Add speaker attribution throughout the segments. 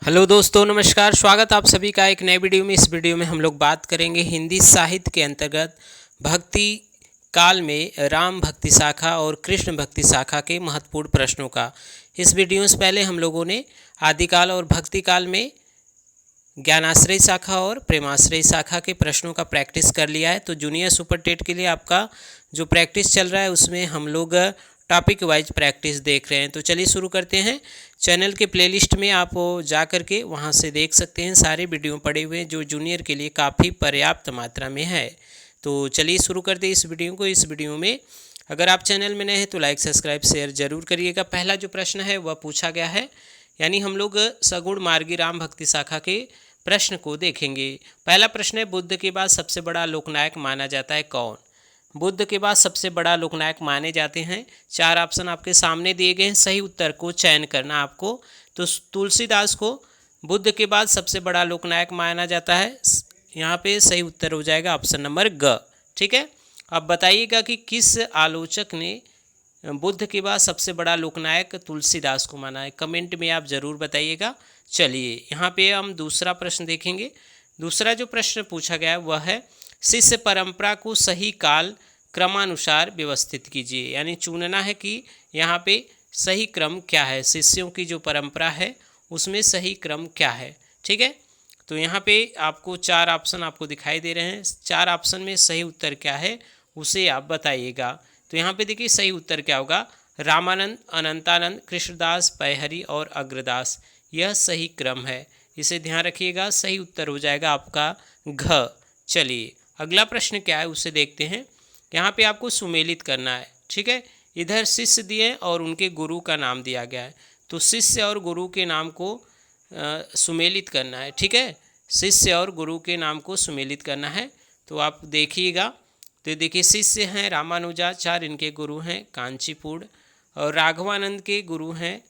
Speaker 1: Hello दोस्तों, नमस्कार। स्वागत आप सभी का एक नए वीडियो में। इस वीडियो में हम लोग बात करेंगे हिंदी साहित्य के अंतर्गत भक्ति काल में राम भक्ति शाखा और कृष्ण भक्ति शाखा के महत्वपूर्ण प्रश्नों का। इस वीडियो से पहले हम लोगों ने आदिकाल और भक्ति काल में ज्ञानाश्रय शाखा और प्रेमाश्रय शाखा के प्रश्नों का प्रैक्टिस कर लिया है। तो जूनियर सुपर टेट के लिए आपका जो प्रैक्टिस चल रहा है उसमें हम लोग टॉपिक वाइज प्रैक्टिस देख रहे हैं। तो चलिए शुरू करते हैं। चैनल के प्लेलिस्ट में आप जा कर के वहाँ से देख सकते हैं, सारे वीडियो पड़े हुए हैं जो जूनियर के लिए काफ़ी पर्याप्त मात्रा में है। तो चलिए शुरू करते हैं इस वीडियो को। इस वीडियो में अगर आप चैनल में नए हैं तो लाइक सब्सक्राइब शेयर जरूर करिएगा। पहला जो प्रश्न है वह पूछा गया है, यानी हम लोग सगुण मार्गी राम भक्ति शाखा के प्रश्न को देखेंगे। पहला प्रश्न है, बुद्ध के बाद सबसे बड़ा लोकनायक माना जाता है कौन? बुद्ध के बाद सबसे बड़ा लोकनायक माने जाते हैं। चार ऑप्शन आपके सामने दिए गए हैं, सही उत्तर को चयन करना आपको। तो तुलसीदास को बुद्ध के बाद सबसे बड़ा लोकनायक माना जाता है। यहाँ पे सही उत्तर हो जाएगा ऑप्शन नंबर ग। ठीक है, अब बताइएगा कि किस आलोचक ने बुद्ध के बाद सबसे बड़ा लोकनायक तुलसीदास को माना है। कमेंट में आप ज़रूर बताइएगा। चलिए यहाँ पे हम दूसरा प्रश्न देखेंगे। दूसरा जो प्रश्न पूछा गया है वह है, शिष्य परंपरा को सही काल क्रमानुसार व्यवस्थित कीजिए। यानी चुनना है कि यहाँ पे सही क्रम क्या है, शिष्यों की जो परंपरा है उसमें सही क्रम क्या है। ठीक है, तो यहाँ पे आपको चार ऑप्शन आपको दिखाई दे रहे हैं। चार ऑप्शन में सही उत्तर क्या है उसे आप बताइएगा। तो यहाँ पे देखिए सही उत्तर क्या होगा, रामानंद, अनंतानंद, कृष्णदास, पैहरी और अग्रदास। यह सही क्रम है, इसे ध्यान रखिएगा। सही उत्तर हो जाएगा आपका घ। चलिए अगला प्रश्न क्या है उसे देखते हैं। यहाँ पे आपको सुमेलित करना है। ठीक है, इधर शिष्य दिए और उनके गुरु का नाम दिया गया है, तो शिष्य और गुरु के नाम को सुमेलित करना है। ठीक है, शिष्य और गुरु के नाम को सुमेलित करना है। तो आप देखिएगा, तो देखिए शिष्य हैं रामानुजाचार्य, इनके गुरु हैं कांचीपुर, और राघवानंद के गुरु हैं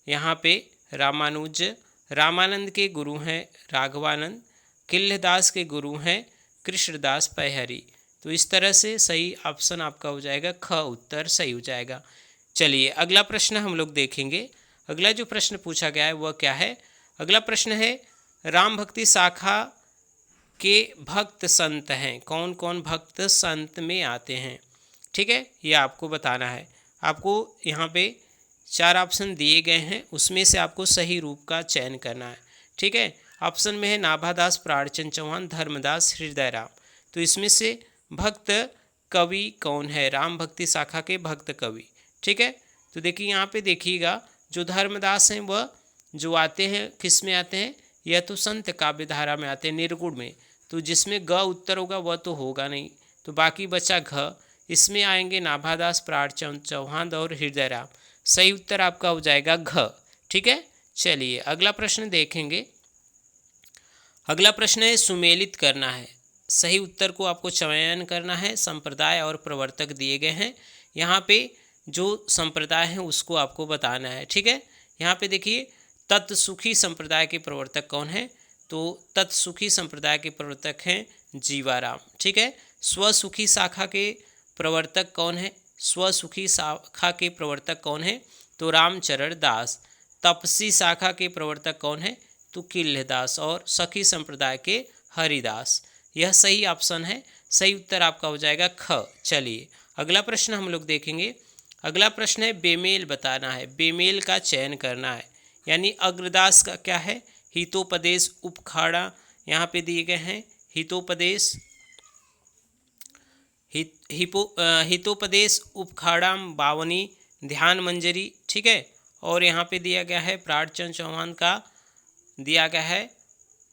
Speaker 1: यहाँ पे रामानुज, रामानंद के गुरु हैं राघवानंद, किल्लदास के गुरु हैं कृष्णदास पैहरी। तो इस तरह से सही ऑप्शन आपका हो जाएगा ख, उत्तर सही हो जाएगा। चलिए अगला प्रश्न हम लोग देखेंगे। अगला जो प्रश्न पूछा गया है वह क्या है? अगला प्रश्न है, राम भक्ति शाखा के भक्त संत हैं। कौन कौन भक्त संत में आते हैं? ठीक है, ये आपको बताना है। आपको यहाँ पे चार ऑप्शन दिए गए हैं, उसमें से आपको सही रूप का चयन करना है। ठीक है, ऑप्शन में है नाभादास, प्राणचंद चौहान, धर्मदास, हृदय राम। तो इसमें से भक्त कवि कौन है, राम भक्ति शाखा के भक्त कवि? ठीक है, तो देखिए यहाँ पे देखिएगा, जो धर्मदास हैं वह जो आते हैं किस में आते हैं, यह तो संत काव्य धारा में आते हैं, निर्गुण में। तो जिसमें ग उत्तर होगा वह तो होगा नहीं, तो बाकी बचा घ। इसमें आएंगे नाभादास, प्राणचंद चौहान और हृदय राम। सही उत्तर आपका हो जाएगा घ। ठीक है, चलिए अगला प्रश्न देखेंगे। अगला प्रश्न है, सुमेलित करना है। सही उत्तर को आपको चयन करना है। संप्रदाय और प्रवर्तक दिए गए हैं, यहाँ पे जो संप्रदाय है उसको आपको बताना है। ठीक है, यहाँ पे देखिए तत्सुखी संप्रदाय के प्रवर्तक कौन है? तो तत्सुखी संप्रदाय के प्रवर्तक हैं जीवाराम। ठीक है, स्वसुखी शाखा के प्रवर्तक कौन है? स्वसुखी शाखा के प्रवर्तक कौन है? तो रामचरण दास। तपसी शाखा के प्रवर्तक कौन है? तो किल्लदास। और सखी संप्रदाय के हरिदास। यह सही ऑप्शन है, सही उत्तर आपका हो जाएगा ख। चलिए अगला प्रश्न हम लोग देखेंगे। अगला प्रश्न है, बेमेल बताना है, बेमेल का चयन करना है। यानी अग्रदास का क्या है, हितोपदेश उपखाड़ा यहाँ पे दिए गए हैं, हितोपदेश हितोपदेश उपखाड़ाम बावनी ध्यान मंजरी। ठीक है, और यहाँ पे दिया गया है प्राणचंद चौहान का दिया गया है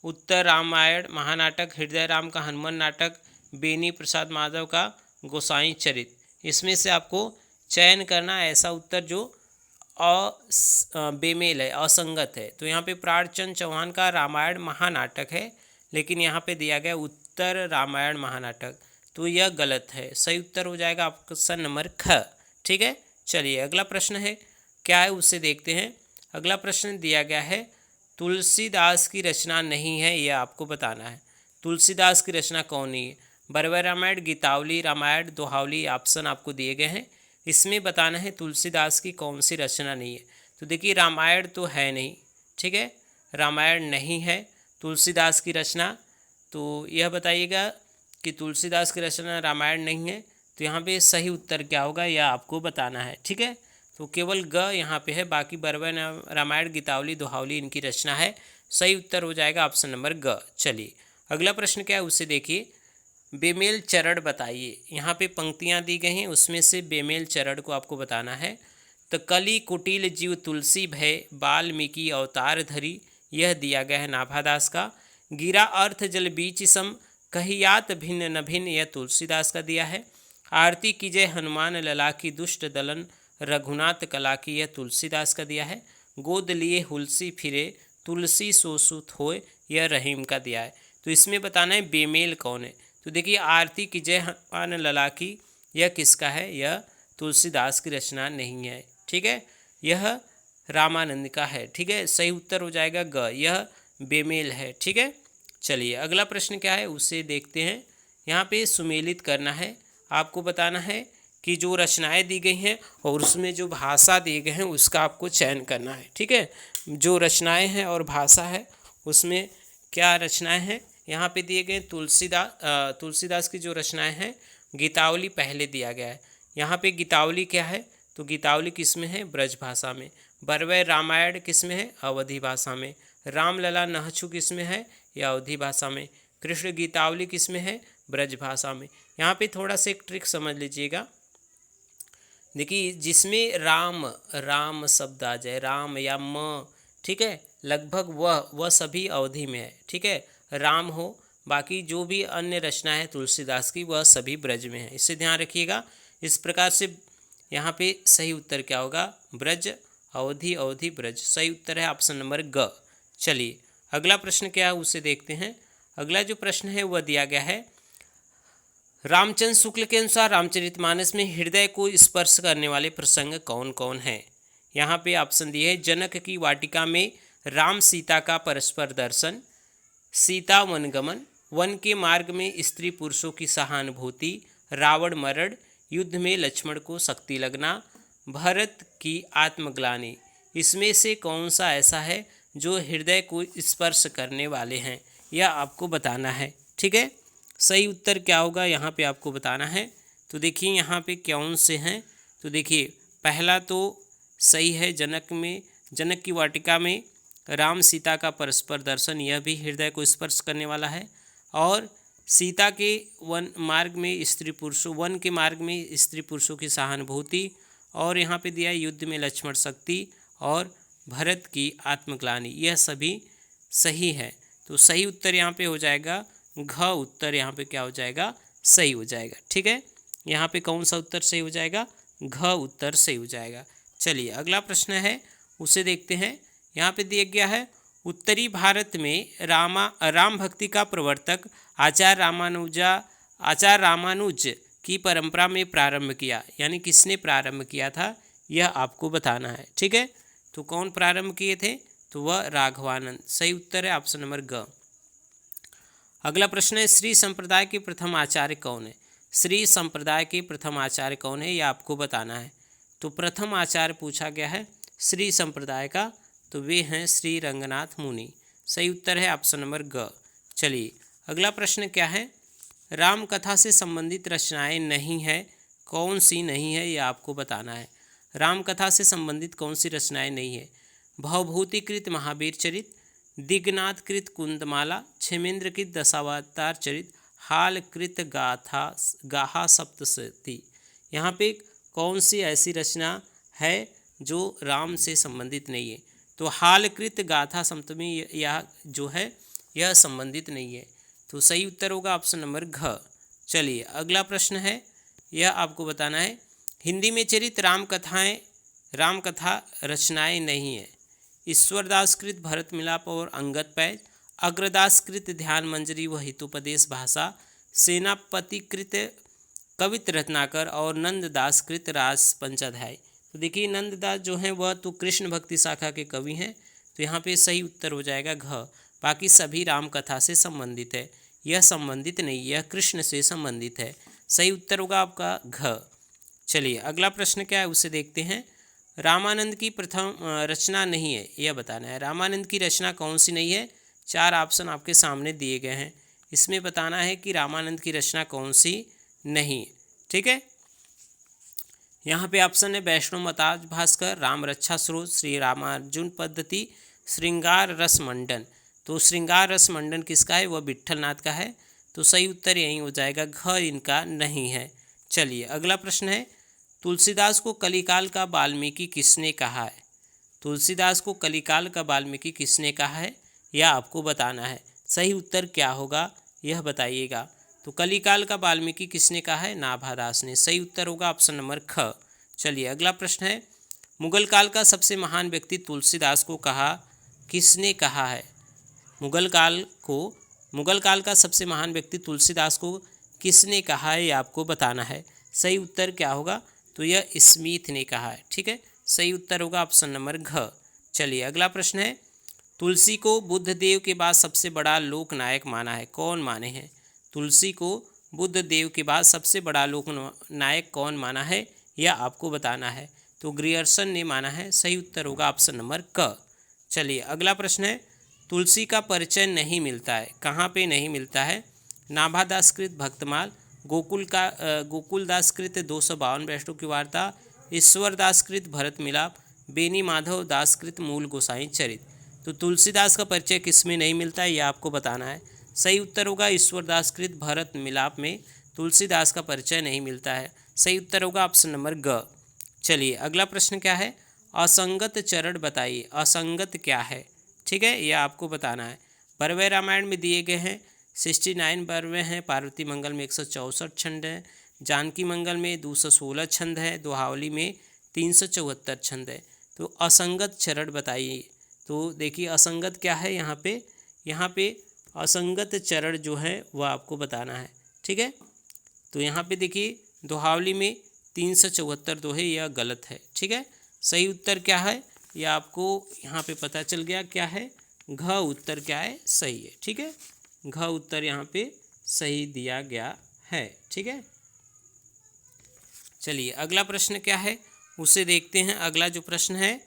Speaker 1: उत्तर रामायण महानाटक, हृदय राम का हनुमान नाटक, बेनी प्रसाद माधव का गोसाई चरित। इसमें से आपको चयन करना है ऐसा उत्तर जो बेमेल है, असंगत है। तो यहाँ पे प्राणचंद चौहान का रामायण महानाटक है, लेकिन यहाँ पे दिया गया उत्तर रामायण महानाटक, तो यह गलत है। सही उत्तर हो जाएगा ऑप्शन नंबर ख। ठीक है, चलिए अगला प्रश्न है क्या है उसे देखते हैं। अगला प्रश्न दिया गया है, तुलसीदास की रचना नहीं है, यह आपको बताना है। तुलसीदास की रचना कौन नहीं है? बरबर रामायण, गीतावली रामायण, दोहावली ऑप्शन आपको दिए गए हैं, इसमें बताना है तुलसीदास की कौन सी रचना नहीं है। तो देखिए रामायण तो है नहीं। ठीक है, रामायण नहीं है तुलसीदास की रचना। तो यह बताइएगा कि तुलसीदास की रचना रामायण नहीं है, तो यहाँ पे सही उत्तर क्या होगा यह आपको बताना है। ठीक है, तो केवल ग यहाँ पे है, बाकी बर्वन रामायण गीतावली दोहावली इनकी रचना है। सही उत्तर हो जाएगा ऑप्शन नंबर ग। चलिए अगला प्रश्न क्या है उसे देखिए। बेमेल चरण बताइए। यहाँ पे पंक्तियाँ दी गई हैं, उसमें से बेमेल चरण को आपको बताना है। तो कली कुटिल जीव तुलसी भय वाल्मीकि अवतार धरी, यह दिया गया है नाभादास का। गिरा अर्थ जल बीच सम कहियात भिन्न न भिन्न, यह तुलसीदास का दिया है। आरती कीजय हनुमान लला की दुष्ट दलन रघुनाथ कला की, यह तुलसीदास का दिया है। गोद लिए हुलसी फिरे तुलसी सोसुत होए, यह रहीम का दिया है। तो इसमें बताना है बेमेल कौन है। तो देखिए आरती कीजय हनुमान लला की, यह किसका है, यह तुलसीदास की रचना नहीं है। ठीक है, यह रामानंद का है। ठीक है, सही उत्तर हो जाएगा ग, यह बेमेल है। ठीक है, चलिए अगला प्रश्न क्या है उसे देखते हैं। यहाँ पे सुमेलित करना है, आपको बताना है कि जो रचनाएं दी गई हैं और उसमें जो भाषा दिए गए हैं उसका आपको चयन करना है। ठीक है, जो रचनाएं हैं और भाषा है उसमें क्या रचनाएं हैं यहाँ पे दिए गए। तुलसीदास की जो रचनाएं हैं, गीतावली पहले दिया गया है। यहाँ पे गीतावली क्या है, तो गीतावली किस में है, ब्रज भाषा में। बरवै रामायण किस में है, अवधि भाषा में। रामलला नहछु किस में है, या अवधि भाषा में। कृष्ण गीतावली किस में है, ब्रज भाषा में। यहाँ पे थोड़ा सा एक ट्रिक समझ लीजिएगा। देखिए जिसमें राम राम शब्द आ जाए, राम या म, ठीक है, लगभग वह सभी अवधि में है। ठीक है, राम हो, बाकी जो भी अन्य रचना है तुलसीदास की वह सभी ब्रज में है, इससे ध्यान रखिएगा। इस प्रकार से यहाँ पे सही उत्तर क्या होगा, ब्रज अवधि अवधि ब्रज, सही उत्तर है ऑप्शन नंबर ग। चलिए अगला प्रश्न क्या है उसे देखते हैं। अगला जो प्रश्न है वह दिया गया है, रामचंद्र शुक्ल के अनुसार रामचरितमानस में हृदय को स्पर्श करने वाले प्रसंग कौन कौन हैं। यहाँ पे ऑप्शन दिए है, जनक की वाटिका में राम सीता का परस्पर दर्शन, सीता वनगमन, वन के मार्ग में स्त्री पुरुषों की सहानुभूति, रावण मरण, युद्ध में लक्ष्मण को शक्ति लगना, भरत की आत्मग्लानि। इसमें से कौन सा ऐसा है जो हृदय को स्पर्श करने वाले हैं, यह आपको बताना है। ठीक है, सही उत्तर क्या होगा यहाँ पे आपको बताना है। तो देखिए यहाँ पे कौन से हैं, तो देखिए पहला तो सही है, जनक की वाटिका में राम सीता का परस्पर दर्शन, यह भी हृदय को स्पर्श करने वाला है। और सीता के वन के मार्ग में स्त्री पुरुषों की सहानुभूति, और यहाँ पे दिया युद्ध में लक्ष्मण शक्ति, और भरत की आत्मग्लानि, यह सभी सही है। तो सही उत्तर यहाँ पे हो जाएगा घ उत्तर, यहाँ पे क्या हो जाएगा, सही हो जाएगा। ठीक है, यहाँ पे कौन सा उत्तर सही हो जाएगा, घ उत्तर सही हो जाएगा। चलिए अगला प्रश्न है उसे देखते हैं। यहाँ पे दिया गया है, उत्तरी भारत में राम भक्ति का प्रवर्तक आचार्य रामानुज की परंपरा में प्रारंभ किया, यानी किसने प्रारंभ किया था यह आपको बताना है। ठीक है, तो कौन प्रारंभ किए थे, तो वह राघवानंद, सही उत्तर है ऑप्शन नंबर ग। अगला प्रश्न है, श्री संप्रदाय के प्रथम आचार्य कौन है। श्री संप्रदाय के प्रथम आचार्य कौन है यह आपको बताना है। तो प्रथम आचार्य पूछा गया है श्री संप्रदाय का, तो वे हैं श्री रंगनाथ मुनि, सही उत्तर है ऑप्शन नंबर ग। चलिए अगला प्रश्न क्या है, राम कथा से संबंधित रचनाएं नहीं है, कौन सी नहीं है यह आपको बताना है। राम कथा से संबंधित कौन सी रचनाएं नहीं है। भवभूतिकृत महावीर चरित, दिग्नाथकृत कुंदमाला, क्षेमेंद्रकृत दशावतार चरित, हालकृत गाहा सप्तशती। यहाँ पे कौन सी ऐसी रचना है जो राम से संबंधित नहीं है। तो हालकृत गाथा सप्तमी यह जो है यह संबंधित नहीं है, तो सही उत्तर होगा ऑप्शन नंबर घ। चलिए अगला प्रश्न है, यह आपको बताना है, हिंदी में चरित राम कथा रचनाएं नहीं है। ईश्वरदासकृत भरत मिलाप और अंगद पैज, अग्रदासकृत ध्यान मंजरी व हितोपदेश भाषा, सेनापतिकृत कवित रत्नाकर और नंददासकृत रास पंचाध्याय। तो देखिए नंददास जो हैं वह तो कृष्ण भक्ति शाखा के कवि हैं, तो यहाँ पे सही उत्तर हो जाएगा घ। बाकी सभी राम कथा से संबंधित है, यह संबंधित नहीं, यह कृष्ण से संबंधित है, सही उत्तर होगा आपका घ। चलिए अगला प्रश्न क्या है उसे देखते हैं। रामानंद की प्रथम रचना नहीं है, यह बताना है। रामानंद की रचना कौन सी नहीं है? 4 ऑप्शन आपके सामने दिए गए हैं, इसमें बताना है कि रामानंद की रचना कौन सी नहीं है। ठीक है, यहाँ पे ऑप्शन है वैष्णव मताज भास्कर, राम रक्षा स्रोत, श्री रामार्जुन पद्धति, श्रृंगार रस मंडन। तो श्रृंगार रस मंडन किसका है? वह विट्ठल नाथ का है। तो सही उत्तर यही हो जाएगा, घ इनका नहीं है। चलिए अगला प्रश्न है, तुलसीदास को कलिकाल का वाल्मीकि किसने कहा है? तुलसीदास को कलिकाल का वाल्मीकि किसने कहा है, यह आपको बताना है। सही उत्तर क्या होगा यह बताइएगा। तो कलिकाल का वाल्मीकि किसने कहा है? नाभादास ने। सही उत्तर होगा ऑप्शन नंबर ख। चलिए अगला प्रश्न है, मुगल काल का सबसे महान व्यक्ति तुलसीदास को कहा किसने कहा है? मुगल काल का सबसे महान व्यक्ति तुलसीदास को किसने कहा है, ये आपको बताना है। सही उत्तर क्या होगा? तो यह स्मिथ ने कहा है। ठीक है, सही उत्तर होगा ऑप्शन नंबर घ। चलिए अगला प्रश्न है, तुलसी को बुद्ध देव के बाद सबसे बड़ा लोक नायक माना है, कौन माने हैं? तुलसी को बुद्ध देव के बाद सबसे बड़ा लोक नायक कौन माना है, यह आपको बताना है। तो ग्रियर्सन ने माना है। सही उत्तर होगा ऑप्शन नंबर क। चलिए अगला प्रश्न है, तुलसी का परिचय नहीं मिलता है, कहाँ पे नहीं मिलता है? नाभादासकृत भक्तमाल, गोकुलदासकृत 252 वैष्णव की वार्ता, ईश्वरदासकृत भरत मिलाप, बेनी माधव दासकृत मूल गोसाई चरित। तो तुलसीदास का परिचय किस में नहीं मिलता है, यह आपको बताना है। सही उत्तर होगा ईश्वरदासकृत भरत मिलाप में तुलसीदास का परिचय नहीं मिलता है। सही उत्तर होगा ऑप्शन नंबर ग। चलिए अगला प्रश्न क्या है, असंगत चरण बताइए। असंगत क्या है? ठीक है, यह आपको बताना है। बरवे रामायण में दिए गए हैं 69 बरवे हैं, पार्वती मंगल में 164 छंद हैं, जानकी मंगल में 216 छंद है, दोहावली में 374 छंद है। तो असंगत चरण बताइए। तो देखिए असंगत क्या है, यहाँ पे असंगत चरण जो है वह आपको बताना है। ठीक है, तो यहाँ पे देखिए दोहावली में 374 दोहे, यह गलत है। ठीक है, सही उत्तर क्या है यह आपको यहाँ पे पता चल गया, क्या है? घ उत्तर क्या है? सही है। ठीक है, घ उत्तर यहाँ पे सही दिया गया है। ठीक है, चलिए अगला प्रश्न क्या है उसे देखते हैं। अगला जो प्रश्न है,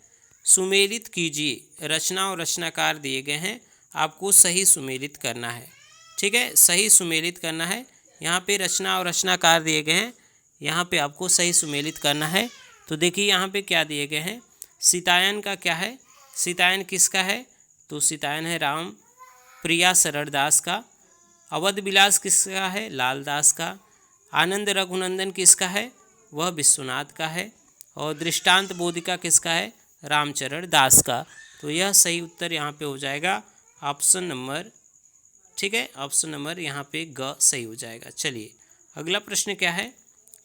Speaker 1: सुमेलित कीजिए। रचना और रचनाकार दिए गए हैं, आपको सही सुमेलित करना है। ठीक है, सही सुमेलित करना है। यहाँ पे रचना और रचनाकार दिए गए हैं, यहाँ पे आपको सही सुमेलित करना है। तो देखिए यहाँ पे क्या दिए गए हैं, सीतायन का क्या है? सीतायन किसका है? तो सीतायन है राम प्रिया सररदास का। अवध विलास किसका है? लालदास का। आनंद रघुनंदन किसका है? वह विश्वनाथ का है। और दृष्टांत बोधिका किसका है? रामचरण दास का। तो यह सही उत्तर यहाँ पे हो जाएगा ऑप्शन नंबर, ठीक है, ऑप्शन नंबर यहाँ पे ग सही हो जाएगा। चलिए अगला प्रश्न क्या है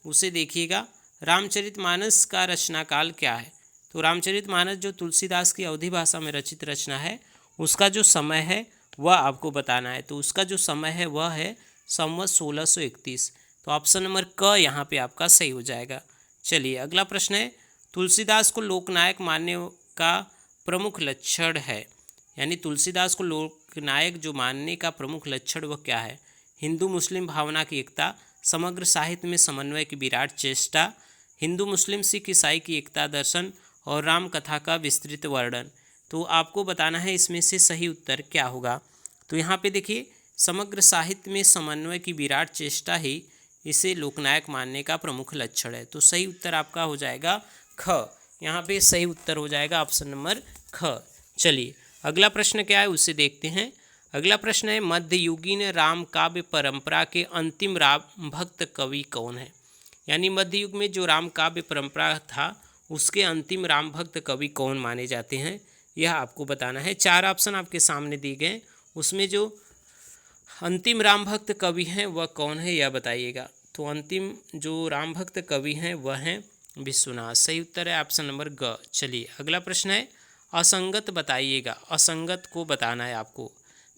Speaker 1: उसे देखिएगा। रामचरितमानस का रचनाकाल क्या है? तो रामचरितमानस जो तुलसीदास की अवधी भाषा में रचित रचना है, उसका जो समय है वह आपको बताना है। तो उसका जो समय है वह है संवत 1631। तो ऑप्शन नंबर क यहाँ पे आपका सही हो जाएगा। चलिए अगला प्रश्न है, तुलसीदास को लोकनायक मानने का प्रमुख लक्षण है, यानी तुलसीदास को लोकनायक जो मानने का प्रमुख लक्षण वह क्या है? हिंदू मुस्लिम भावना की एकता, समग्र साहित्य में समन्वय की विराट चेष्टा, हिंदू मुस्लिम सिख ईसाई की एकता दर्शन और राम कथा का विस्तृत वर्णन। तो आपको बताना है इसमें से सही उत्तर क्या होगा। तो यहाँ पे देखिए समग्र साहित्य में समन्वय की विराट चेष्टा ही इसे लोकनायक मानने का प्रमुख लक्षण है। तो सही उत्तर आपका हो जाएगा ख। यहाँ पे सही उत्तर हो जाएगा ऑप्शन नंबर ख। चलिए अगला प्रश्न क्या है उसे देखते हैं। अगला प्रश्न है, मध्ययुगीन राम काव्य परंपरा के अंतिम राम भक्त कवि कौन है? यानी मध्य युग में जो राम काव्य परंपरा था उसके अंतिम राम भक्त कवि कौन माने जाते हैं, यह आपको बताना है। 4 ऑप्शन आपके सामने दिए गए, उसमें जो अंतिम राम भक्त कवि हैं वह कौन है यह बताइएगा। तो अंतिम जो राम भक्त कवि हैं वह हैं विश्वनाथ। सही उत्तर है ऑप्शन नंबर ग। चलिए अगला प्रश्न है, असंगत बताइएगा। असंगत को बताना है आपको।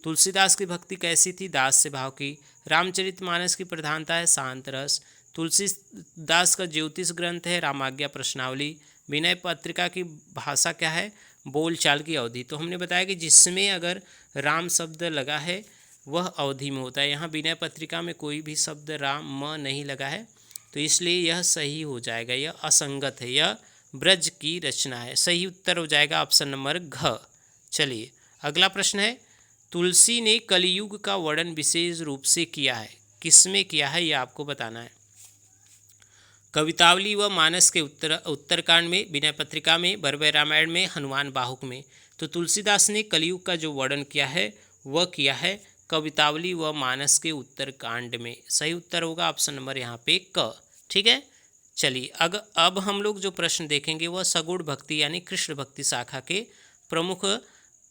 Speaker 1: तुलसीदास की भक्ति कैसी थी? दास से भाव की। रामचरितमानस की प्रधानता है शांत रस। तुलसीदास का ज्योतिष ग्रंथ है रामाज्ञा प्रश्नावली। विनय पत्रिका की भाषा क्या है? बोलचाल की अवधि। तो हमने बताया कि जिसमें अगर राम शब्द लगा है वह अवधि में होता है। यहाँ विनय पत्रिका में कोई भी शब्द राम म नहीं लगा है, तो इसलिए यह सही हो जाएगा, यह असंगत है, यह ब्रज की रचना है। सही उत्तर हो जाएगा ऑप्शन नंबर घ। चलिए अगला प्रश्न है, तुलसी ने कलयुग का वर्णन विशेष रूप से किया है, किसमें किया है यह आपको बताना है। कवितावली व मानस के उत्तरकांड में, विनय पत्रिका में, भरभय रामायण में, हनुमान बाहुक में। तो तुलसीदास ने कलयुग का जो वर्णन किया है वह किया है कवितावली व मानस के उत्तरकांड में। सही उत्तर होगा ऑप्शन नंबर यहाँ पे क। ठीक है। चलिए अब हम लोग जो प्रश्न देखेंगे वह सगुण भक्ति यानी कृष्ण भक्ति शाखा के प्रमुख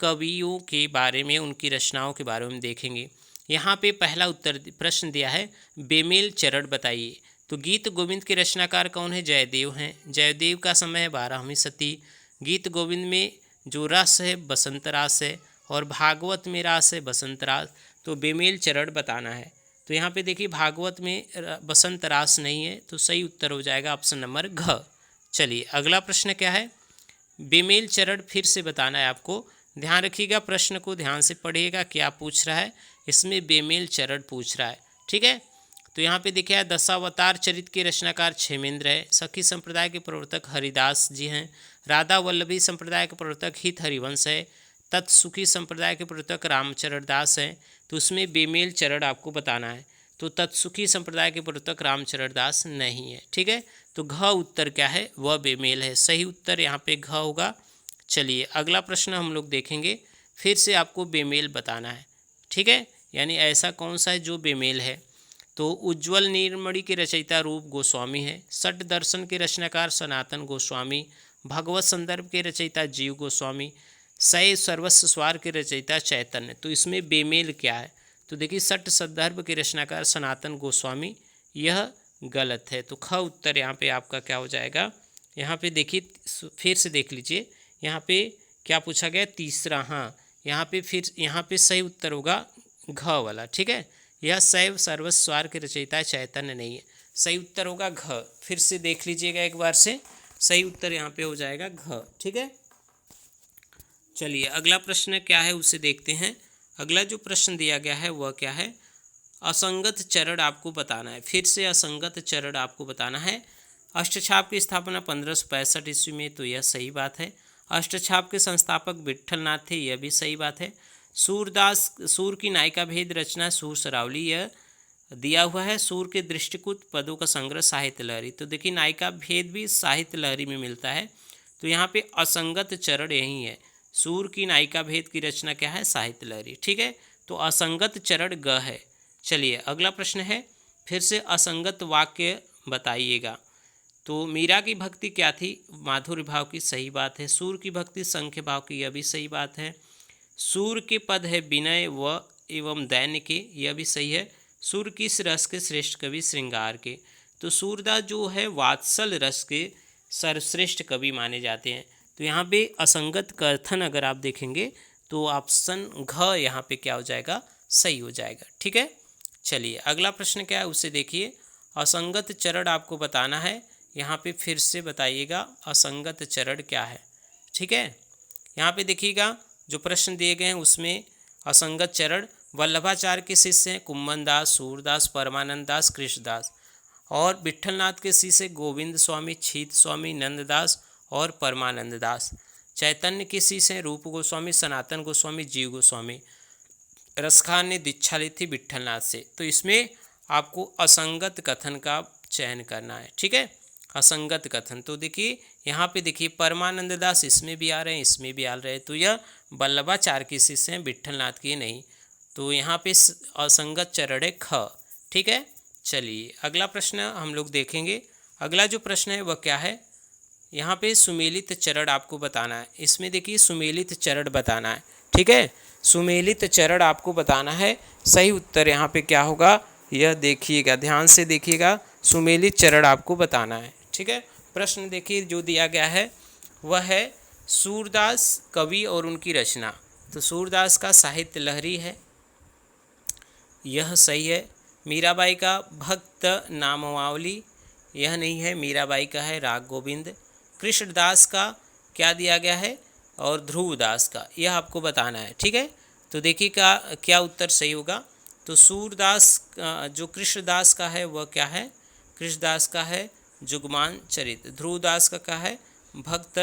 Speaker 1: कवियों के बारे में, उनकी रचनाओं के बारे में देखेंगे। यहाँ पे पहला उत्तर प्रश्न दिया है, बेमेल चरण बताइए। तो गीत गोविंद के रचनाकार कौन है? जयदेव हैं। जयदेव का समय है 12वीं शती। गीत गोविंद में जो रस है बसंत रास है, और भागवत में रास है बसंत रास। तो बेमेल चरण बताना है। तो यहाँ पे देखिए भागवत में बसंत रास नहीं है, तो सही उत्तर हो जाएगा ऑप्शन नंबर घ। चलिए अगला प्रश्न क्या है, बेमेल चरण फिर से बताना है आपको। ध्यान रखिएगा, प्रश्न को ध्यान से पढ़िएगा, क्या पूछ रहा है इसमें, बेमेल चरण पूछ रहा है। ठीक है। तो यहाँ पे देखिए दशावतार चरित के रचनाकार क्षेमेंद्र है। सखी संप्रदाय के प्रवर्तक हरिदास जी हैं। राधा वल्लभी संप्रदाय के प्रवर्तक हित हरिवंश है। तत्सुखी संप्रदाय के प्रवर्तक रामचरण दास हैं। तो उसमें बेमेल चरण आपको बताना है। तो तत्सुखी संप्रदाय के प्रवर्तक रामचरण दास नहीं है। ठीक है। तो घ उत्तर क्या है, वह बेमेल है। सही उत्तर यहाँ पे घ होगा। चलिए अगला प्रश्न हम लोग देखेंगे, फिर से आपको बेमेल बताना है। ठीक है, यानी ऐसा कौन सा है जो बेमेल है। तो उज्ज्वल नीलमणि के रचयिता रूप गोस्वामी है। षट दर्शन के रचनाकार सनातन गोस्वामी। भगवत संदर्भ के रचयिता जीव गोस्वामी। सय सर्वस्व स्वार के रचयिता चैतन्य। तो इसमें बेमेल क्या है, तो देखिए षट संदर्भ के रचनाकार सनातन गोस्वामी, यह गलत है। तो ख उत्तर यहाँ पे आपका क्या हो जाएगा। यहाँ पे देखिए फिर से देख लीजिए, यहाँ पे क्या पूछा गया, तीसरा। हाँ, यहाँ पे सही उत्तर होगा घ वाला। ठीक है, यह शैव सर्वस्व स्वार के रचयिता चैतन्य नहीं है। सही उत्तर होगा घ। फिर से देख लीजिएगा एक बार से, सही उत्तर यहाँ पे हो जाएगा घ। ठीक है। चलिए अगला प्रश्न क्या है उसे देखते हैं। अगला जो प्रश्न दिया गया है वह क्या है, असंगत चरण आपको बताना है। फिर से असंगत चरण आपको बताना है। अष्टछाप की स्थापना 1565 ईस्वी में, तो यह सही बात है। अष्टछाप के संस्थापक विट्ठलनाथ थे, यह भी सही बात है। सूर की नायिका भेद रचना सूर सरावली, यह दिया हुआ है। सूर के दृष्टिकृत पदों का संग्रह साहित्य लहरी। तो देखिए नायिका भेद भी साहित्य लहरी में मिलता है। तो यहाँ पे असंगत चरण यही है। सूर की नायिका भेद की रचना क्या है, साहित्य लहरी। ठीक है, तो असंगत चरण ग है। चलिए अगला प्रश्न है, फिर से असंगत वाक्य बताइएगा। तो मीरा की भक्ति क्या थी, माधुर्य भाव की, सही बात है। सूर की भक्ति संख्य भाव की, यह भी सही बात है। सूर के पद है विनय व एवं दैन्य के, यह भी सही है। सूर किस रस के श्रेष्ठ कवि, श्रृंगार के। तो सूरदास जो है वात्सल रस के सर्वश्रेष्ठ कवि माने जाते हैं। तो यहाँ पे असंगत कथन अगर आप देखेंगे तो ऑप्शन घ यहाँ पे क्या हो जाएगा, सही हो जाएगा। ठीक है। चलिए अगला प्रश्न क्या है उसे देखिए। असंगत चरण आपको बताना है। यहाँ पे फिर से बताइएगा असंगत चरण क्या है। ठीक है, यहाँ पे देखिएगा जो प्रश्न दिए गए हैं उसमें असंगत चरण वल्लभाचार्य के शिष्य हैं कुम्भन दास, सूरदास, परमानंद दास, कृष्णदास। और विट्ठलनाथ के शिष्य गोविंद स्वामी, छीत स्वामी, नंददास और परमानंद दास। चैतन्य के शिष्य हैं रूप गोस्वामी, सनातन गोस्वामी, जीव गोस्वामी। रसखान ने दीक्षा ली थी विट्ठलनाथ से। तो इसमें आपको असंगत कथन का चयन करना है। ठीक है, असंगत कथन। तो देखिए यहाँ पे देखिए परमानंद दास इसमें भी आ रहे हैं, इसमें भी आ रहे हैं। तो यह वल्लभाचार्य के शिष्य हैं, विट्ठलनाथ के नहीं। तो यहाँ पे असंगत चरण है ख। ठीक है। चलिए अगला प्रश्न हम लोग देखेंगे। अगला जो प्रश्न है वह क्या है, यहाँ पे सुमेलित चरण आपको बताना है। इसमें देखिए सुमेलित चरण बताना है। ठीक है, सुमेलित चरण आपको बताना है। सही उत्तर यहाँ पे क्या होगा, यह देखिएगा, ध्यान से देखिएगा, सुमेलित चरण आपको बताना है। ठीक है, प्रश्न देखिए जो दिया गया है वह है सूरदास कवि और उनकी रचना। तो सूरदास का साहित्य लहरी है, यह सही है। मीराबाई का भक्त नामावली, यह नहीं है, मीराबाई का है राग गोविंद। कृष्णदास का क्या दिया गया है, और ध्रुवदास का, यह आपको बताना है। ठीक है, तो देखिए क्या उत्तर सही होगा। तो सूरदास जो कृष्णदास का है वह क्या है, कृष्णदास का है जुगमान चरित। ध्रुवदास का क्या है, भक्त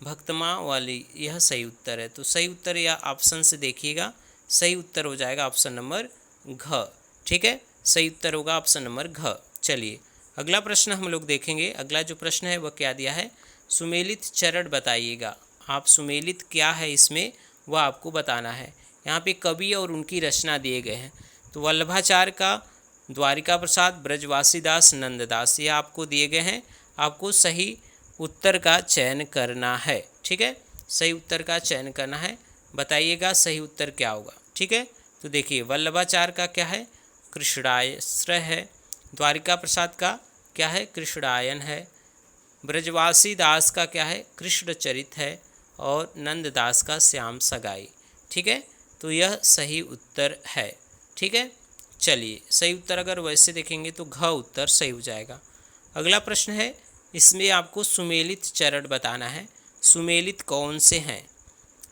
Speaker 1: भक्तमा वाली, यह सही उत्तर है। तो सही उत्तर या ऑप्शन से देखिएगा, सही उत्तर हो जाएगा ऑप्शन नंबर घ। ठीक है, सही उत्तर होगा ऑप्शन नंबर घ। चलिए अगला प्रश्न हम लोग देखेंगे। अगला जो प्रश्न है वह क्या दिया है, सुमेलित चरण बताइएगा। आप सुमेलित क्या है इसमें वह आपको बताना है। यहाँ पे कवि और उनकी रचना दिए गए हैं। तो वल्लभाचार्य का, द्वारिका प्रसाद, ब्रजवासी दास, नंददास, ये आपको दिए गए हैं। आपको सही उत्तर का चयन करना है। ठीक है, सही उत्तर का चयन करना है। बताइएगा सही उत्तर क्या होगा। ठीक है, तो देखिए वल्लभाचार्य का क्या है, कृष्णाश्रय है। द्वारिका प्रसाद का क्या है, कृष्णायन है। ब्रजवासी दास का क्या है, कृष्ण चरित है। और नंददास का श्याम सगाई। ठीक है, तो यह सही उत्तर है। ठीक है, चलिए सही उत्तर अगर वैसे देखेंगे तो घ उत्तर सही हो जाएगा। अगला प्रश्न है, इसमें आपको सुमेलित चरण बताना है। सुमेलित कौन से हैं।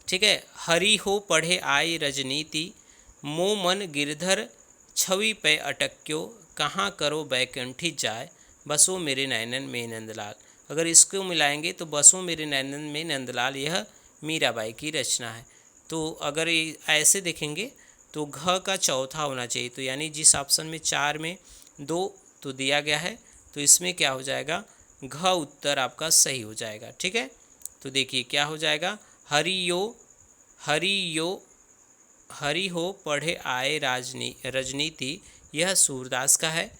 Speaker 1: ठीक है, हरि हो पढ़े आई रजनीति, मो मन गिरधर छवि पे अटक्यो, कहाँ करो बैकुंठी जाए, बसो मेरे नैनन में नंदलाल। अगर इसको मिलाएंगे तो बसो मेरे नैनन में नंदलाल, यह मीराबाई की रचना है। तो अगर ऐसे देखेंगे तो घ का चौथा होना चाहिए। तो यानी जिस ऑप्शन में 4 में 2 तो दिया गया है, तो इसमें क्या हो जाएगा, घ उत्तर आपका सही हो जाएगा। ठीक है, तो देखिए क्या हो जाएगा, हरि हो पढ़े आए रजनीति, यह सूरदास का है।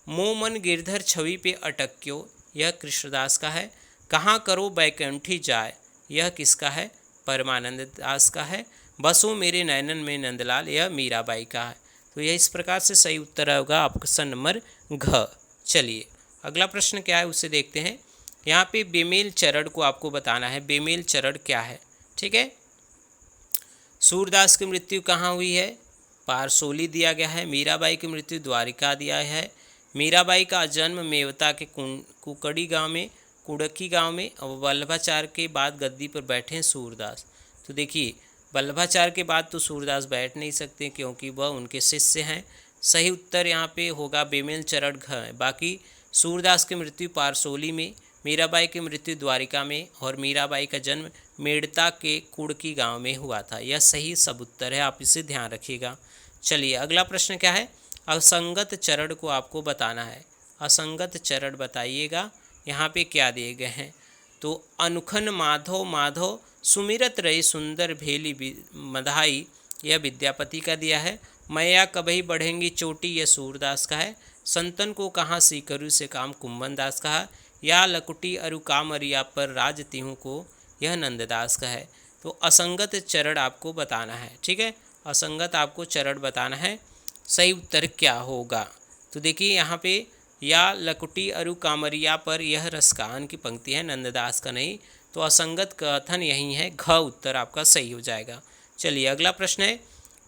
Speaker 1: मोमन गिरधर छवि पे अटक्यो, यह कृष्णदास का है। कहाँ करो बैकुंठी जाए, यह किसका है, परमानंद दास का है। बसो मेरे नैनन में नंदलाल, यह मीराबाई का है। तो यह इस प्रकार से सही उत्तर होगा ऑप्शन नंबर घ। चलिए अगला प्रश्न क्या है उसे देखते हैं। यहाँ पे बेमेल चरण को आपको बताना है। बेमेल चरण क्या है। ठीक है, सूरदास की मृत्यु कहाँ हुई है, पारसोली दिया गया है। मीराबाई की मृत्यु द्वारिका दिया है। मीराबाई का जन्म मेवता के कुकड़ी गांव में, कुड़की गांव में। और वल्लभाचार्य के बाद गद्दी पर बैठे हैं सूरदास। तो देखिए वल्लभाचार्य के बाद तो सूरदास बैठ नहीं सकते क्योंकि वह उनके शिष्य हैं। सही उत्तर यहाँ पे होगा बेमेल चरण घ है। बाकी सूरदास की मृत्यु पारसोली में, मीराबाई की मृत्यु द्वारिका में और मीराबाई का जन्म मेड़ता के कुड़की गांव में हुआ था। यह सही सब उत्तर है, आप इसे ध्यान रखिएगा। चलिए अगला प्रश्न क्या है, असंगत चरण को आपको बताना है। असंगत चरण बताइएगा। यहाँ पे क्या दिए गए हैं, तो अनुखन माधव माधव सुमिरत रही सुंदर भेली मधाई, यह विद्यापति का दिया है। मैया कभी बढ़ेंगी चोटी, यह सूरदास का है। संतन को कहाँ सीकरू से काम, कुंभन दास का है। या लकुटी अरु कामरिया पर राज तिहु को, यह नंददास का है। तो असंगत चरण आपको बताना है। ठीक है, असंगत आपको चरण बताना है। सही उत्तर क्या होगा, तो देखिए यहाँ पे या लकुटी अरु कामरिया पर, यह रसकान की पंक्ति है, नंददास का नहीं। तो असंगत कथन यही है, घ उत्तर आपका सही हो जाएगा। चलिए अगला प्रश्न है,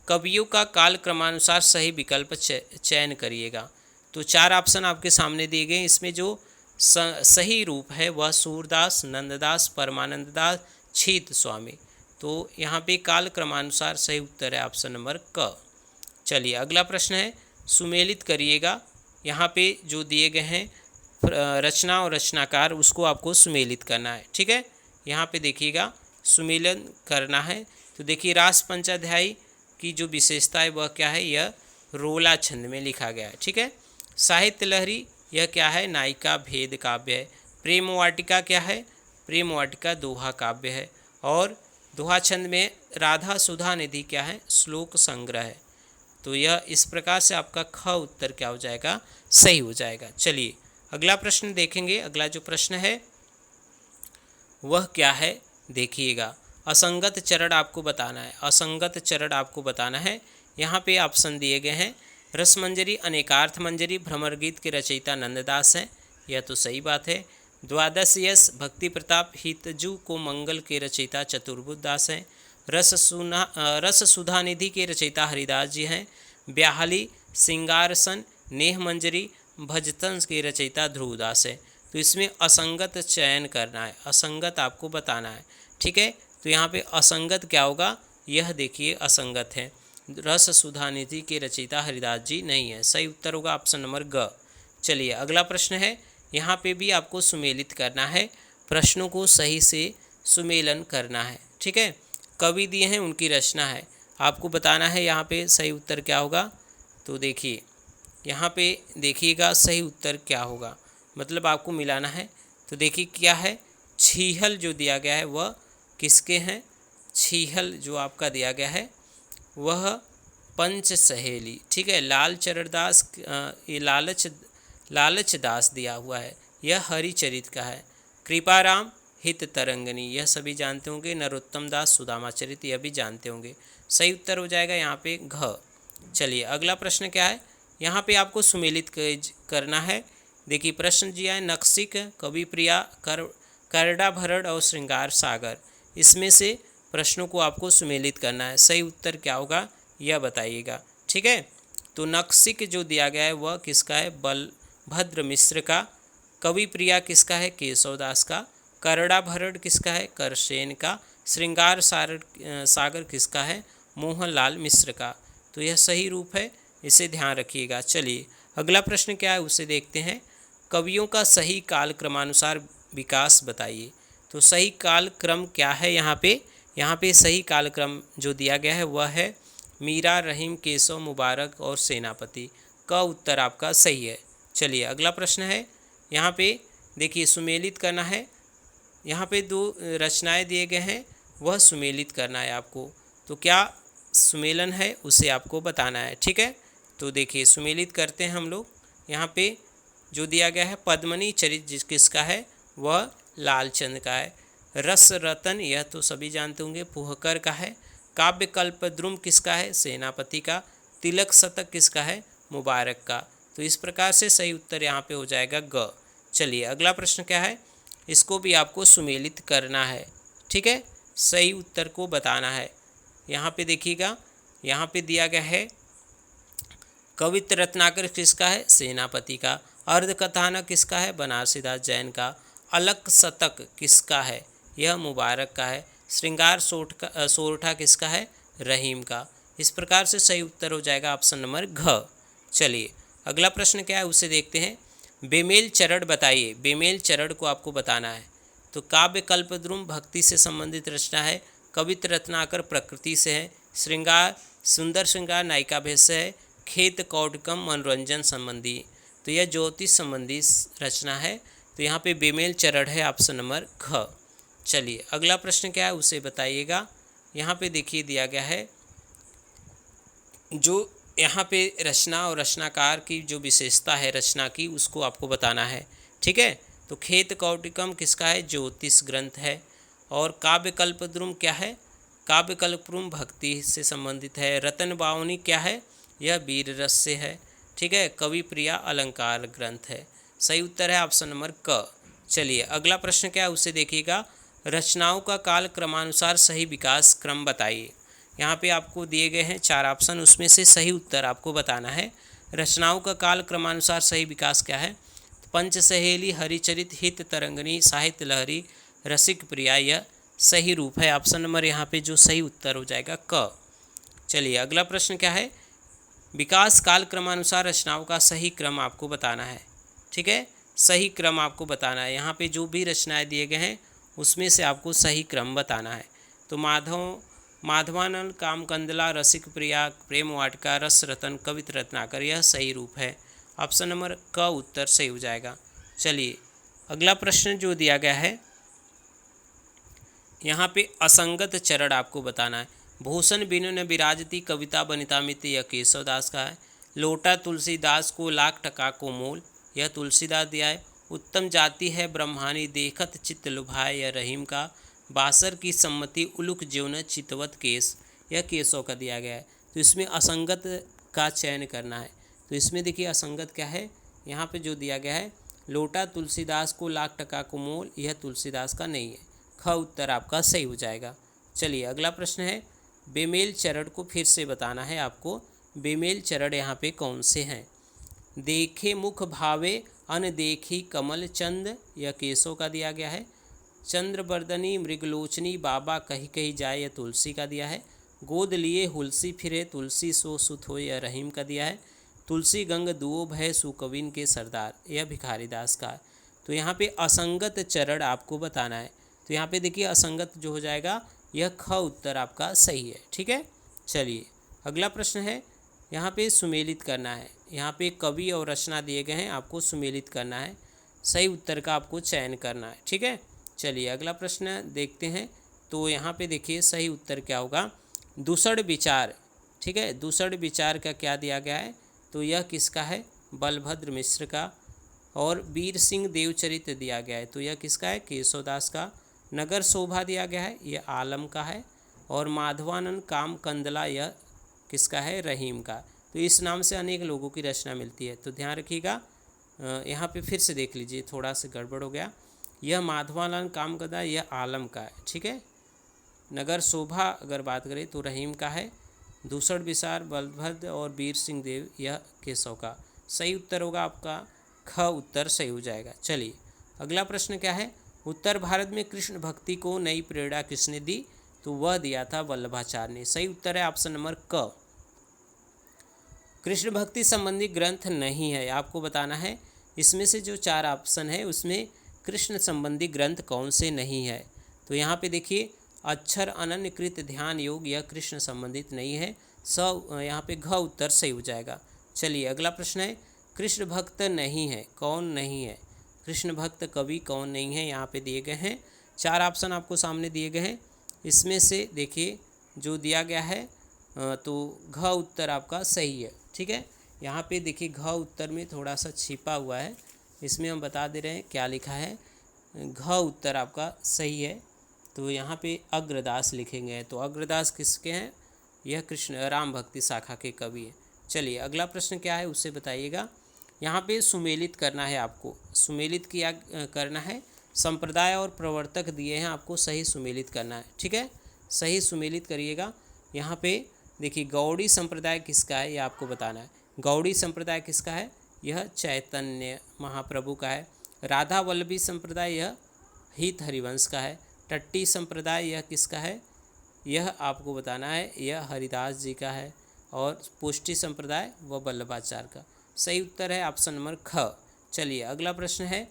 Speaker 1: कवियों का काल क्रमानुसार सही विकल्प चयन करिएगा। तो 4 ऑप्शन आपके सामने दिए गए। इसमें जो सही रूप है वह सूरदास, नंददास, परमानंद दास, छीत स्वामी। तो यहाँ पे काल क्रमानुसार सही उत्तर है ऑप्शन नंबर क। चलिए अगला प्रश्न है, सुमेलित करिएगा। यहाँ पे जो दिए गए हैं रचना और रचनाकार, उसको आपको सुमेलित करना है। ठीक है, यहाँ पे देखिएगा सुमेलन करना है। तो देखिए रास पंचाध्यायी की जो विशेषता है वह क्या है, यह रोला छंद में लिखा गया है। ठीक है, साहित्य लहरी यह क्या है, नायिका भेद काव्य है। प्रेम वाटिका क्या है, प्रेम वाटिका दोहा काव्य है। और दोहा छंद में राधा सुधा निधि क्या है, श्लोक संग्रह है। तो यह इस प्रकार से आपका ख उत्तर क्या हो जाएगा, सही हो जाएगा। चलिए अगला प्रश्न देखेंगे। अगला जो प्रश्न है वह क्या है, देखिएगा। असंगत चरण आपको बताना है। असंगत चरण आपको बताना है। यहाँ पे ऑप्शन दिए गए हैं, रसमंजरी, अनेकार्थ मंजरी, भ्रमर गीत के रचयिता नंददास हैं, यह तो सही बात है। द्वादश यश, भक्ति प्रताप, हितजू को मंगल के रचयिता चतुर्बुद्ध दास हैं। रस सुधा निधि के रचयिता हरिदास जी हैं। ब्याहली, सिंगारसन, नेह मंजरी, भजतन के रचयिता ध्रुवदास है। तो इसमें असंगत चयन करना है, असंगत आपको बताना है। ठीक है, तो यहाँ पे असंगत क्या होगा, यह देखिए असंगत है। रस सुधा निधि के रचयिता हरिदास जी नहीं है। सही उत्तर होगा ऑप्शन नंबर ग। चलिए अगला प्रश्न है, यहाँ पे भी आपको सुमेलित करना है। प्रश्नों को सही से सुमेलन करना है। ठीक है, कवि दिए हैं, उनकी रचना है, आपको बताना है यहाँ पे सही उत्तर क्या होगा। तो देखिए यहाँ पे देखिएगा सही उत्तर क्या होगा, मतलब आपको मिलाना है। तो देखिए क्या है, छीहल जो दिया गया है वह किसके हैं, छीहल जो आपका दिया गया है वह पंच सहेली। ठीक है, लाल चरणदास ये लालच दास दिया हुआ है, यह हरिचरित का है। कृपाराम हित तरंगनी, यह सभी जानते होंगे। नरोत्तम दास सुदामाचरित, यह भी जानते होंगे। सही उत्तर हो जाएगा यहाँ पे घ। चलिए अगला प्रश्न क्या है, यहाँ पे आपको सुमेलित करना है। देखिए प्रश्न दिया है, नक्सिक, कवि प्रिया, करड़ा भरड़ और श्रृंगार सागर, इसमें से प्रश्नों को आपको सुमेलित करना है। सही उत्तर क्या होगा यह बताइएगा। ठीक है, तो नक्सिक जो दिया गया है वह किसका है, बलभद्र मिश्र का। कवि प्रिया किसका है, केशवदास का। करड़ा भरड़ किसका है, करसेन का। श्रृंगार सागर किसका है, मोहनलाल मिश्र का। तो यह सही रूप है, इसे ध्यान रखिएगा। चलिए अगला प्रश्न क्या है उसे देखते हैं। कवियों का सही काल क्रमानुसार विकास बताइए। तो सही काल क्रम क्या है, यहाँ पे सही काल क्रम जो दिया गया है वह है मीरा, रहीम, केशव, मुबारक और सेनापति। का उत्तर आपका सही है। चलिए अगला प्रश्न है, यहाँ पे देखिए सुमेलित करना है। यहाँ पे दो रचनाएं दिए गए हैं, वह सुमेलित करना है आपको। तो क्या सुमेलन है उसे आपको बताना है। ठीक है, तो देखिए सुमेलित करते हैं हम लोग। यहाँ पे जो दिया गया है, पद्मनी चरित किसका है, वह लालचंद का है। रस रतन, यह तो सभी जानते होंगे, फुहकर का है। काव्य कल्पद्रुम किसका है, सेनापति का। तिलक शतक किसका है, मुबारक का। तो इस प्रकार से सही उत्तर यहाँ पे हो जाएगा ग। चलिए अगला प्रश्न क्या है, इसको भी आपको सुमेलित करना है। ठीक है, सही उत्तर को बताना है। यहाँ पे देखिएगा, यहाँ पे दिया गया है कवित्र रत्नाकर किसका है, सेनापति का। अर्धकथानक किसका है, बनारसीदास जैन का। अलक शतक किसका है, यह मुबारक का है। श्रृंगार सोरठा किसका है, रहीम का। इस प्रकार से सही उत्तर हो जाएगा ऑप्शन नंबर घ। चलिए अगला प्रश्न क्या है उसे देखते हैं। बेमेल चरण बताइए, बेमेल चरण को आपको बताना है। तो काव्य कल्पद्रुम भक्ति से संबंधित रचना है। कवित्र रत्नाकर प्रकृति से है। श्रृंगार सुंदर श्रृंगार नायिका भेष से है। खेत कौटकम मनोरंजन संबंधी, तो यह ज्योतिष संबंधी रचना है। तो यहाँ पे बेमेल चरण है ऑप्शन नंबर घ। चलिए अगला प्रश्न क्या है उसे बताइएगा। यहाँ पे देखिए दिया गया है, जो यहाँ पे रचना और रचनाकार की जो विशेषता है रचना की, उसको आपको बताना है। ठीक है, तो खेत कौटिकम किसका है, ज्योतिष ग्रंथ है। और काव्य कल्पद्रुम क्या है, काव्य कल्पद्रुम भक्ति से संबंधित है। रतन बावनी क्या है, यह वीर रस से है। ठीक है, कवि प्रिया अलंकार ग्रंथ है। सही उत्तर है ऑप्शन नंबर क। चलिए अगला प्रश्न क्या है उसे देखिएगा। रचनाओं का काल क्रमानुसार सही विकास क्रम बताइए। यहाँ पे आपको दिए गए हैं 4 ऑप्शन, उसमें से सही उत्तर आपको बताना है। रचनाओं का काल क्रमानुसार सही विकास क्या है, पंच सहेली, हरिचरित, हित तरंगनी, साहित्य लहरी, रसिक प्रिया, यह सही रूप है। ऑप्शन नंबर यहाँ पे जो सही उत्तर हो जाएगा क। चलिए अगला प्रश्न क्या है, विकास काल क्रमानुसार रचनाओं का सही क्रम आपको बताना है। ठीक है, सही क्रम आपको बताना है। यहाँ पे जो भी रचनाएं दिए गए हैं उसमें से आपको सही क्रम बताना है। तो माधवानंद, कामकंदला, रसिक प्रिया, प्रेम वाटिका, रस रतन, कवित्र रत्नाकर, यह सही रूप है। ऑप्शन नंबर क उत्तर सही हो जाएगा। चलिए अगला प्रश्न जो दिया गया है, यहाँ पे असंगत चरण आपको बताना है। भूषण बिनु न विराजती, कविता बनिता मित्र, यह केशवदास का है। लोटा तुलसीदास को, लाख टका को मोल, यह तुलसीदास दिया है। उत्तम जाति है ब्रह्मानी, देखत चित्त लुभाए, यह रहीम का। बासर की सम्मति, उलुक ज्योन चितवत केस, यह केशव का दिया गया है। तो इसमें असंगत का चयन करना है। तो इसमें देखिए असंगत क्या है, यहाँ पे जो दिया गया है, लोटा तुलसीदास को, लाख टका को मोल, यह तुलसीदास का नहीं है। ख उत्तर आपका सही हो जाएगा। चलिए अगला प्रश्न है, बेमेल चरण को फिर से बताना है आपको। बेमेल चरण यहाँ पे कौन से हैं। देखे मुख भावे अन देखी कमल चंद, यह केशव का दिया गया है। चंद्रबर्दनी मृगलोचनी, बाबा कही कही जाए, यह तुलसी का दिया है। गोद लिए हुलसी फिरे, तुलसी सो सुत हो, यह रहीम का दिया है। तुलसी गंग दुओ भय, सुकविन के सरदार, यह भिखारीदास का। तो यहाँ पे असंगत चरण आपको बताना है। तो यहाँ पे देखिए असंगत जो हो जाएगा यह ख उत्तर आपका सही है। ठीक है, चलिए अगला प्रश्न है, यहाँ पे सुमेलित करना है। यहाँ पे कवि और रचना दिए गए हैं, आपको सुमेलित करना है, सही उत्तर का आपको चयन करना है। ठीक है, चलिए अगला प्रश्न देखते हैं। तो यहाँ पे देखिए सही उत्तर क्या होगा, दूसर विचार। ठीक है, दूसर विचार का क्या दिया गया है, तो यह किसका है, बलभद्र मिश्र का। और वीर सिंह देवचरित दिया गया है, तो यह किसका है, केशवदास का। नगर शोभा दिया गया है, यह आलम का है। और माधवानंद काम कंदला यह किसका है, रहीम का। तो इस नाम से अनेक लोगों की रचना मिलती है, तो ध्यान रखिएगा। यहाँ पे फिर से देख लीजिए, थोड़ा सा गड़बड़ हो गया। यह माधवानंद काम कंदला यह आलम का है। ठीक है, नगर शोभा अगर बात करें तो रहीम का है। दूसर विचार बलभद्र और वीर सिंह देव यह केशव का। सही उत्तर होगा आपका ख उत्तर सही हो जाएगा। चलिए अगला प्रश्न क्या है, उत्तर भारत में कृष्ण भक्ति को नई प्रेरणा किसने दी, तो वह दिया था वल्लभाचार्य ने। सही उत्तर है ऑप्शन नंबर क। कृष्ण भक्ति संबंधी ग्रंथ नहीं है, आपको बताना है इसमें से जो 4 ऑप्शन है उसमें कृष्ण संबंधी ग्रंथ कौन से नहीं है। तो यहाँ पे देखिए अक्षर अनन्यकृत ध्यान योग यह कृष्ण संबंधित नहीं है। यहाँ पे घ उत्तर सही हो जाएगा। चलिए अगला प्रश्न है, कृष्ण भक्त नहीं है, कौन नहीं है, कृष्ण भक्त कवि कौन नहीं है। यहाँ पे दिए गए हैं 4 ऑप्शन आपको सामने दिए गए हैं, इसमें से देखिए जो दिया गया है तो घ उत्तर आपका सही है। ठीक है, यहाँ पे देखिए घ उत्तर में थोड़ा सा छिपा हुआ है, इसमें हम बता दे रहे हैं क्या लिखा है, घ उत्तर आपका सही है। तो यहाँ पे अग्रदास लिखेंगे, तो अग्रदास किसके हैं, यह कृष्ण राम भक्ति शाखा के कवि हैं। चलिए अगला प्रश्न क्या है उससे बताइएगा। यहाँ पे सुमेलित करना है, आपको सुमेलित किया करना है, संप्रदाय और प्रवर्तक दिए हैं, आपको सही सुमेलित करना है। ठीक है, सही सुमेलित करिएगा। यहाँ पे देखिए गौड़ी संप्रदाय किसका है, यह आपको बताना है। गौड़ी संप्रदाय किसका है, यह चैतन्य महाप्रभु का है। राधा वल्लभी संप्रदाय यह हित हरिवंश का है। टट्टी संप्रदाय यह किसका है, यह आपको बताना है, यह हरिदास जी का है। और पुष्टि संप्रदाय व वल्लभाचार्य का। सही उत्तर है ऑप्शन नंबर ख। चलिए अगला प्रश्न है,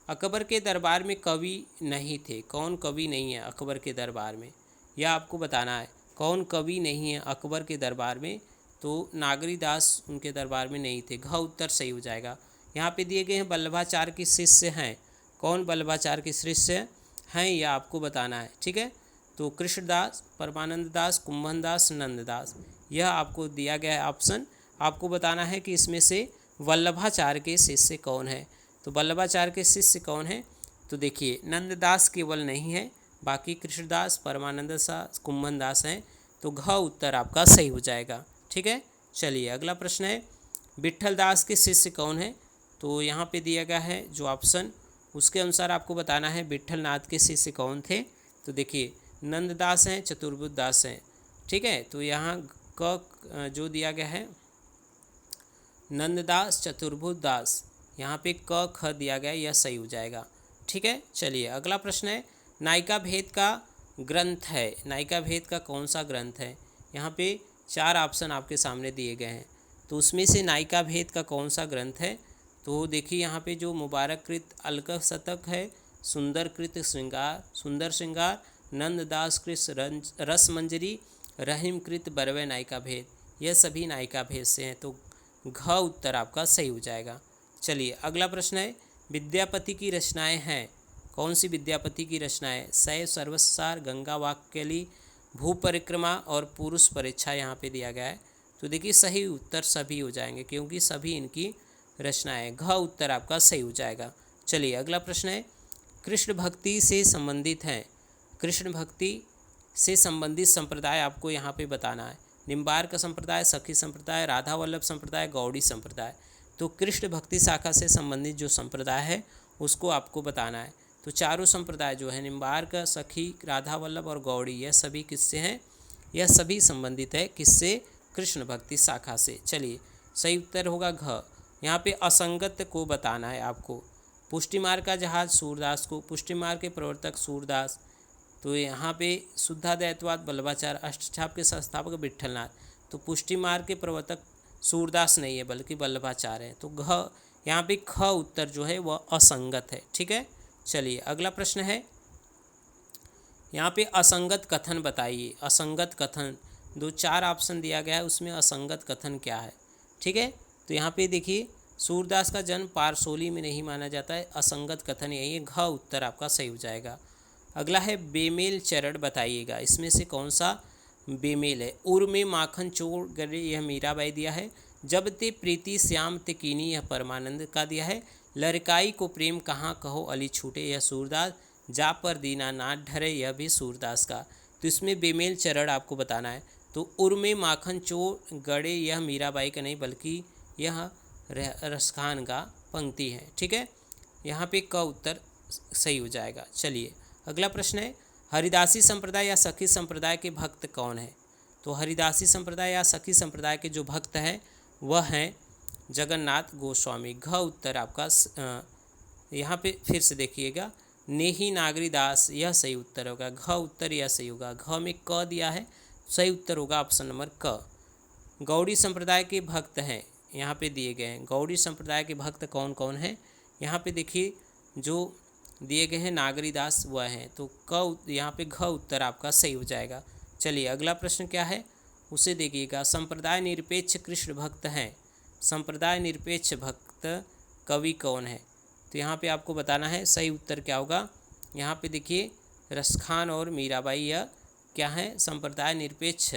Speaker 1: अकबर के दरबार में कवि नहीं थे, कौन कवि नहीं है अकबर के दरबार में, यह आपको बताना है। कौन कवि नहीं है अकबर के दरबार में, तो नागरीदास उनके दरबार में नहीं थे, घ उत्तर सही हो जाएगा। यहाँ पे दिए गए हैं वल्लभाचार्य के शिष्य हैं, कौन वल्लभाचार्य के शिष्य हैं यह आपको बताना है। ठीक है, तो कृष्णदास, परमानंद दास, कुंभन दास, नंददास, यह आपको दिया गया है ऑप्शन। आपको बताना है कि इसमें से वल्लभाचार्य के शिष्य कौन है। तो वल्लभाचार्य के शिष्य कौन है, तो देखिए नंददास केवल नहीं है, बाकी कृष्णदास, परमानंद दास, कुंभन दास हैं, तो घ उत्तर आपका सही हो जाएगा। ठीक है, चलिए अगला प्रश्न है, विट्ठल दास के शिष्य कौन है, तो यहाँ पे दिया गया है जो ऑप्शन, उसके अनुसार आपको बताना है विट्ठल नाथ के शिष्य कौन थे। तो देखिए नंददास हैं, चतुर्बुद्ध दास हैं। ठीक है, तो यहाँ क जो दिया गया है नंददास, चतुर्बुद्ध दास, यहाँ पे क ख दिया गया है, यह सही हो जाएगा। ठीक है, चलिए अगला प्रश्न है, नायिका भेद का ग्रंथ है, नायिका भेद का कौन सा ग्रंथ है। यहाँ पे 4 ऑप्शन आपके सामने दिए गए हैं, तो उसमें से नायिका भेद का कौन सा ग्रंथ है। तो देखिए यहाँ पे जो मुबारककृत अलक शतक है, सुंदरकृत श्रृंगार, सुंदर श्रृंगार, नंददास कृत रसमंजरी, रहीमकृत बरवे नायिका भेद, यह सभी नायिका भेद से हैं, तो घ उत्तर आपका सही हो जाएगा। चलिए अगला प्रश्न है, विद्यापति की रचनाएं हैं, कौन सी विद्यापति की रचनाएं, शैव सर्वसार, गंगा वाक्यली, भू परिक्रमा और पुरुष परीक्षा यहाँ पे दिया गया है। तो देखिए सही उत्तर सभी हो जाएंगे क्योंकि सभी इनकी रचनाएं, घ उत्तर आपका सही हो जाएगा। चलिए अगला प्रश्न है, कृष्ण भक्ति से संबंधित हैं, कृष्ण भक्ति से संबंधित संप्रदाय आपको यहाँ पे बताना है। निम्बार्क संप्रदाय, सखी संप्रदाय, राधा वल्लभ संप्रदाय, गौड़ी संप्रदाय। तो कृष्ण भक्ति शाखा से संबंधित जो संप्रदाय है उसको आपको बताना है। तो चारों संप्रदाय जो है निम्बार्क, सखी, राधा वल्लभ और गौड़ी, यह सभी किससे हैं, यह सभी संबंधित है किससे, कृष्ण भक्ति शाखा से। चलिए सही उत्तर होगा घ। यहाँ पे असंगत को बताना है आपको। पुष्टिमार्ग का जहाज सूरदास को, पुष्टिमार्ग के प्रवर्तक सूरदास, तो यहाँ पे शुद्धाद्वैतवाद वल्लभाचार्य, अष्टछाप के संस्थापक विट्ठलनाथ, तो पुष्टिमार्ग के प्रवर्तक सूरदास नहीं है बल्कि वल्लभाचार्य हैं, तो घ यहाँ पे ख उत्तर जो है वह असंगत है। ठीक है, चलिए अगला प्रश्न है, यहाँ पे असंगत कथन बताइए। असंगत कथन, दो चार ऑप्शन दिया गया है, उसमें असंगत कथन क्या है। ठीक है, तो यहाँ पे देखिए, सूरदास का जन्म पारसोली में नहीं माना जाता है, असंगत कथन यही है, घ उत्तर आपका सही हो जाएगा। अगला है बेमेल चरण बताइएगा, इसमें से कौन सा बेमेल है। उर में माखन चोर गरे, यह मीराबाई दिया है। जब ते प्रीति श्याम ते कीनी, यह परमानंद का दिया है। लड़काई को प्रेम कहाँ कहो अली छूटे, यह सूरदास। जा पर दीना नाथ ढरे, यह भी सूरदास का। तो इसमें बेमेल चरण आपको बताना है। तो उर में माखन चोर गड़े, यह मीराबाई का नहीं बल्कि यह रसखान का पंक्ति है। ठीक है, यहाँ पे क उत्तर सही हो जाएगा। चलिए अगला प्रश्न है, हरिदासी संप्रदाय या सखी संप्रदाय के भक्त कौन है। तो हरिदासी संप्रदाय या सखी संप्रदाय के जो भक्त हैं वह हैं जगन्नाथ गोस्वामी। घ उत्तर आपका यहाँ पे फिर से देखिएगा, नेही नागरी दास, यह सही उत्तर होगा। घ उत्तर यह सही होगा। घ में क दिया है, सही उत्तर होगा ऑप्शन नंबर क। गौड़ी संप्रदाय के भक्त हैं, यहाँ पे दिए गए हैं। गौड़ी संप्रदाय के भक्त कौन कौन हैं, यहाँ पे देखिए जो दिए गए हैं नागरीदास वह हैं। तो क यहाँ पे घ उत्तर आपका सही हो जाएगा। चलिए अगला प्रश्न क्या है उसे देखिएगा। संप्रदाय निरपेक्ष कृष्ण भक्त हैं, संप्रदाय निरपेक्ष भक्त कवि कौन है। तो यहाँ पे आपको बताना है सही उत्तर क्या होगा। यहाँ पे देखिए रसखान और मीराबाई, यह क्या है संप्रदाय निरपेक्ष।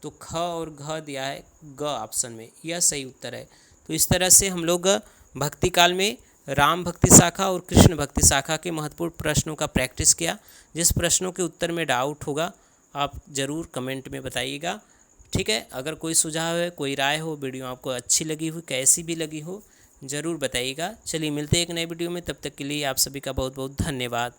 Speaker 1: तो ख और घ दिया है ग ऑप्शन में, यह सही उत्तर है। तो इस तरह से हम लोग भक्ति काल में राम भक्ति शाखा और कृष्ण भक्ति शाखा के महत्वपूर्ण प्रश्नों का प्रैक्टिस किया। जिस प्रश्नों के उत्तर में डाउट होगा आप ज़रूर कमेंट में बताइएगा। ठीक है, अगर कोई सुझाव है, कोई राय हो, वीडियो आपको अच्छी लगी हो, कैसी भी लगी हो, ज़रूर बताइएगा। चलिए मिलते हैं एक नए वीडियो में, तब तक के लिए आप सभी का बहुत बहुत धन्यवाद।